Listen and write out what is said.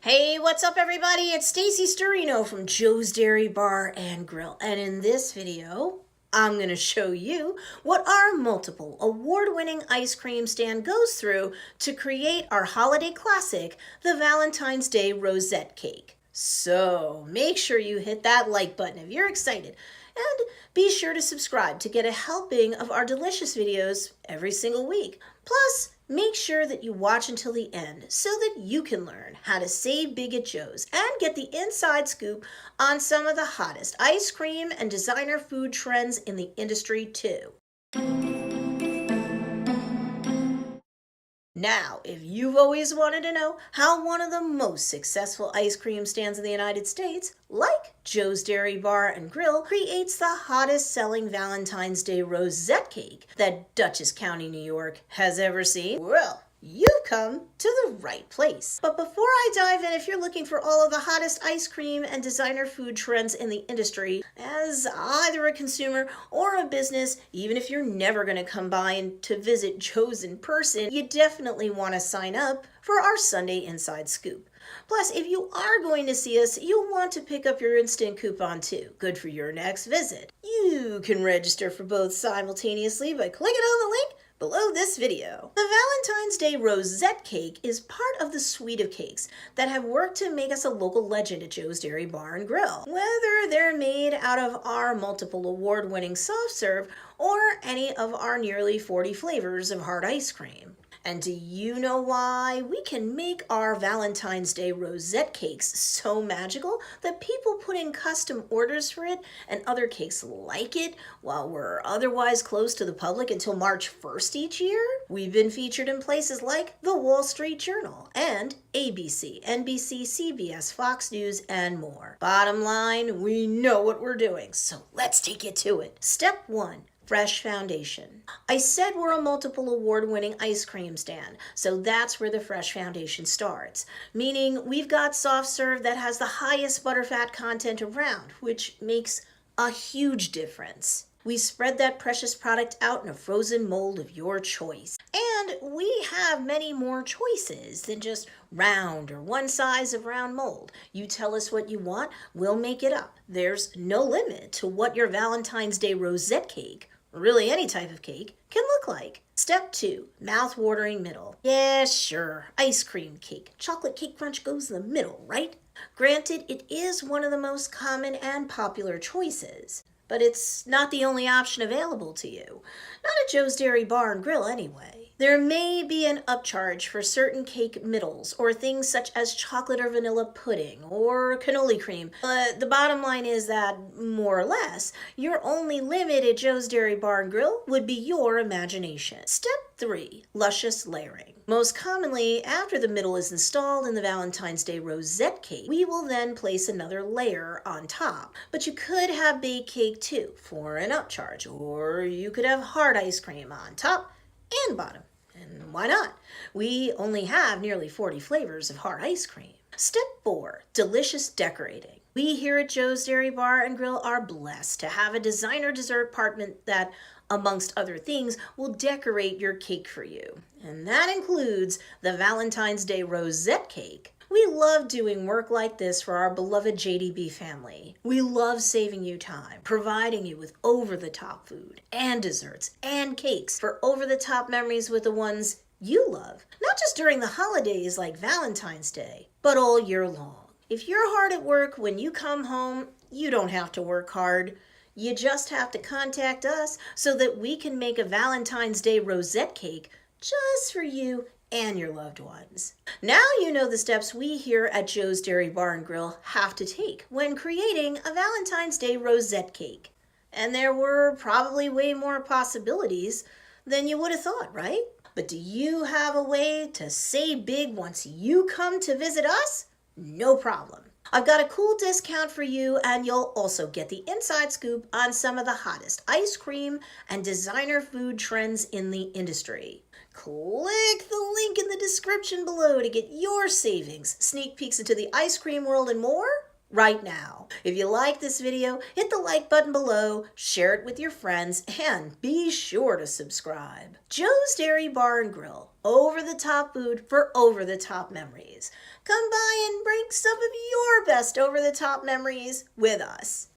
Hey, what's up everybody? It's Stacy Storino from Joe's Dairy Bar and Grill. And in this video, I'm going to show you what our multiple award-winning ice cream stand goes through to create our holiday classic, the Valentine's Day Rosette Cake. So make sure you hit that like button if you're excited. And be sure to subscribe to get a helping of our delicious videos every single week. Plus, make sure that you watch until the end so that you can learn how to save big at Joe's and get the inside scoop on some of the hottest ice cream and designer food trends in the industry too. Now, if you've always wanted to know how one of the most successful ice cream stands in the United States, like Joe's Dairy Bar and Grill, creates the hottest selling Valentine's Day Rosette Cake that Dutchess County, New York has ever seen, well, you've come to the right place. But before I dive in, if you're looking for all of the hottest ice cream and designer food trends in the industry, as either a consumer or a business, even if you're never going to come by to visit Joe's in person, you definitely want to sign up for our Sunday Inside Scoop. Plus, if you are going to see us, you'll want to pick up your instant coupon too. Good for your next visit. You can register for both simultaneously by clicking on the link below this video. The Valentine's Day Rosette Cake is part of the suite of cakes that have worked to make us a local legend at Joe's Dairy Bar and Grill. Whether they're made out of our multiple award-winning soft serve or any of our nearly 40 flavors of hard ice cream. And do you know why we can make our Valentine's Day Rosette Cakes so magical that people put in custom orders for it and other cakes like it while we're otherwise closed to the public until March 1st each year? We've been featured in places like the Wall Street Journal and ABC, NBC, CBS, Fox News, and more. Bottom line, we know what we're doing, so let's take it to it. Step 1. Fresh foundation. I said we're a multiple award-winning ice cream stand, so that's where the fresh foundation starts. Meaning we've got soft serve that has the highest butterfat content around, which makes a huge difference. We spread that precious product out in a frozen mold of your choice. And we have many more choices than just round or one size of round mold. You tell us what you want, we'll make it up. There's no limit to what your Valentine's Day Rosette Cake, really any type of cake, can look like. Step 2, mouth-watering middle. Yeah, sure, ice cream cake. Chocolate cake crunch goes in the middle, right? Granted, it is one of the most common and popular choices, but it's not the only option available to you. Not at Joe's Dairy Bar and Grill anyway. There may be an upcharge for certain cake middles or things such as chocolate or vanilla pudding or cannoli cream. But the bottom line is that, more or less, your only limit at Joe's Dairy Bar and Grill would be your imagination. Step 3, luscious layering. Most commonly, after the middle is installed in the Valentine's Day Rosette Cake, we will then place another layer on top. But you could have baked cake too for an upcharge, or you could have hard ice cream on top and bottom. And why not? We only have nearly 40 flavors of hard ice cream. Step 4, delicious decorating. We here at Joe's Dairy Bar and Grill are blessed to have a designer dessert department that, amongst other things, will decorate your cake for you. And that includes the Valentine's Day Rosette Cake. We love doing work like this for our beloved JDB family. We love saving you time, providing you with over-the-top food and desserts and cakes for over-the-top memories with the ones you love. Not just during the holidays like Valentine's Day, but all year long. If you're hard at work when you come home, you don't have to work hard. You just have to contact us so that we can make a Valentine's Day Rosette Cake just for you and your loved ones. Now you know the steps we here at Joe's Dairy Bar and Grill have to take when creating a Valentine's Day Rosette Cake. And there were probably way more possibilities than you would have thought, right? But do you have a way to save big once you come to visit us? No problem. I've got a cool discount for you, and you'll also get the inside scoop on some of the hottest ice cream and designer food trends in the industry. Click the link in the description below to get your savings, sneak peeks into the ice cream world, and more right now. If you like this video, hit the like button below, share it with your friends, and be sure to subscribe. Joe's Dairy Bar and Grill, over-the-top food for over-the-top memories. Come by and bring best over-the-top memories with us.